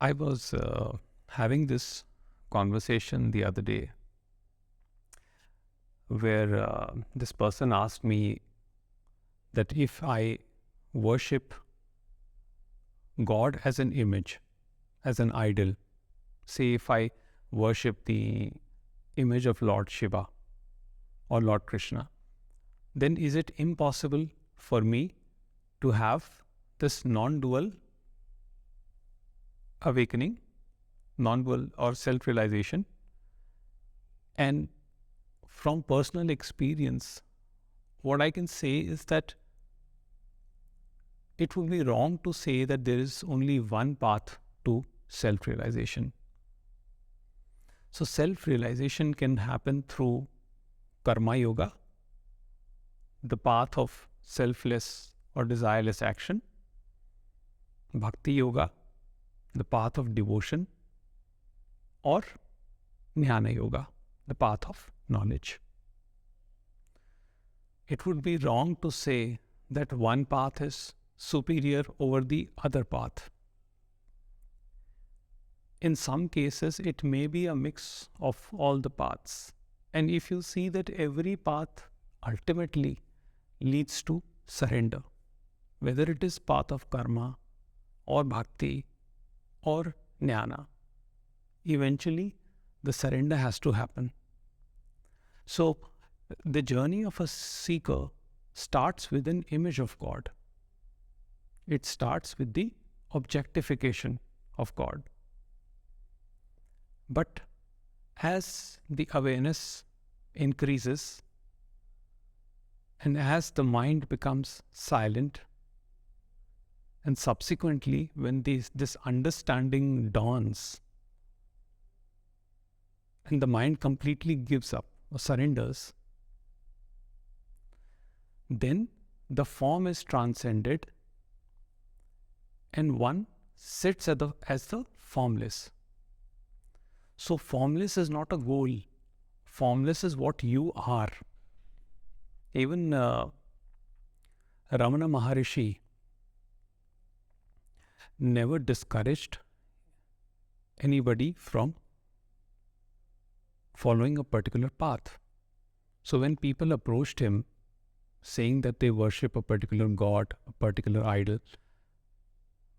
I was having this conversation the other day where this person asked me that if I worship God as an image, as an idol, say if I worship the image of Lord Shiva or Lord Krishna, then is it impossible for me to have this non-dual awakening, non-dual or self-realization? And from personal experience, what I can say is that it would be wrong to say that there is only one path to self-realization. So self-realization can happen through karma yoga, the path of selfless or desireless action, bhakti yoga, the path of devotion, or jnana yoga, the path of knowledge. It would be wrong to say that one path is superior over the other path. In some cases, it may be a mix of all the paths. And if you see that every path ultimately leads to surrender, whether it is path of karma or bhakti or jnana, eventually the surrender has to happen. So the journey of a seeker starts with an image of God. It starts with the objectification of God. But as the awareness increases and as the mind becomes silent, and subsequently when this understanding dawns and the mind completely gives up or surrenders, then the form is transcended and one sits as the formless. So formless is not a goal. Formless is what you are. Even Ramana Maharishi never discouraged anybody from following a particular path. So when people approached him saying that they worship a particular god, a particular idol,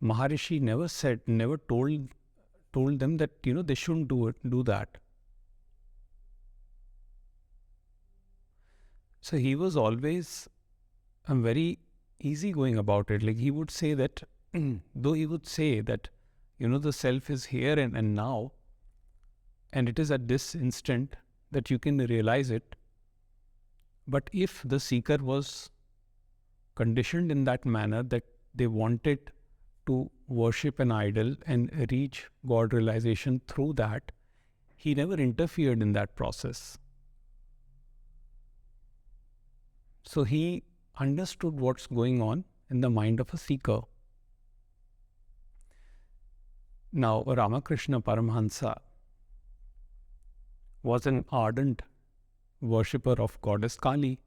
Maharishi never told them that they shouldn't do that. So he was always very easygoing about it. Like he would say that, though he would say that the self is here and now, and it is at this instant that you can realize it. But if the seeker was conditioned in that manner that they wanted to worship an idol and reach God realization through that, he never interfered in that process. So he understood what's going on in the mind of a seeker. Now, Ramakrishna Paramahansa was an ardent worshipper of goddess Kali.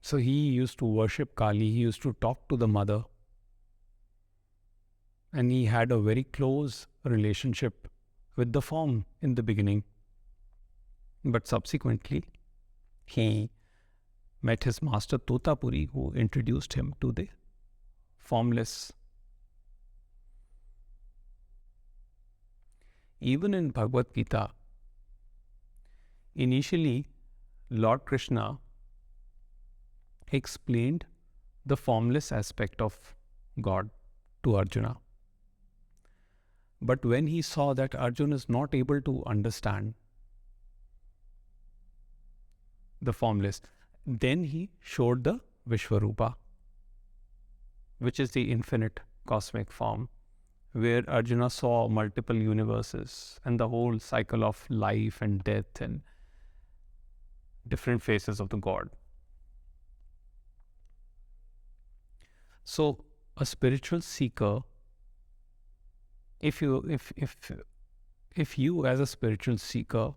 So he used to worship Kali, he used to talk to the mother, and he had a very close relationship with the form in the beginning. But subsequently, he met his master Totapuri, who introduced him to the formless. Even in Bhagavad Gita, initially Lord Krishna explained the formless aspect of God to Arjuna. But when he saw that Arjuna is not able to understand the formless, then he showed the Vishwarupa, which is the infinite cosmic form, where Arjuna saw multiple universes and the whole cycle of life and death and different faces of the God. So a spiritual seeker, if you as a spiritual seeker,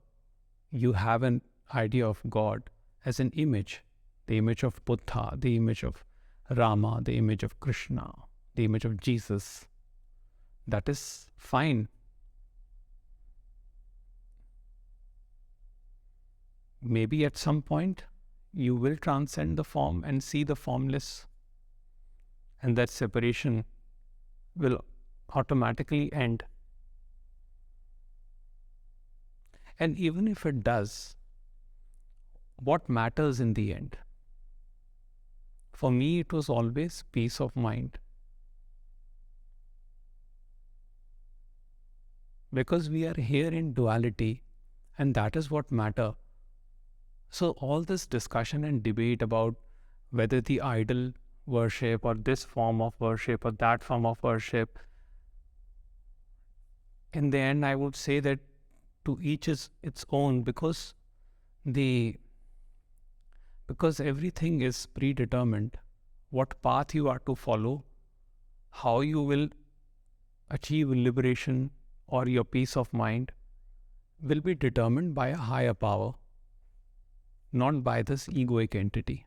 you have an idea of God as an image, the image of Buddha, the image of Rama, the image of Krishna, the image of Jesus, that is fine. Maybe at some point you will transcend the form and see the formless, and that separation will automatically end. And even if it does, what matters in the end? For me, it was always peace of mind. Because we are here in duality, and that is what matters. So all this discussion and debate about whether the idol worship or this form of worship or that form of worship, in the end I would say that to each is its own, because everything is predetermined. What path you are to follow, how you will achieve liberation or your peace of mind will be determined by a higher power, not by this egoic entity.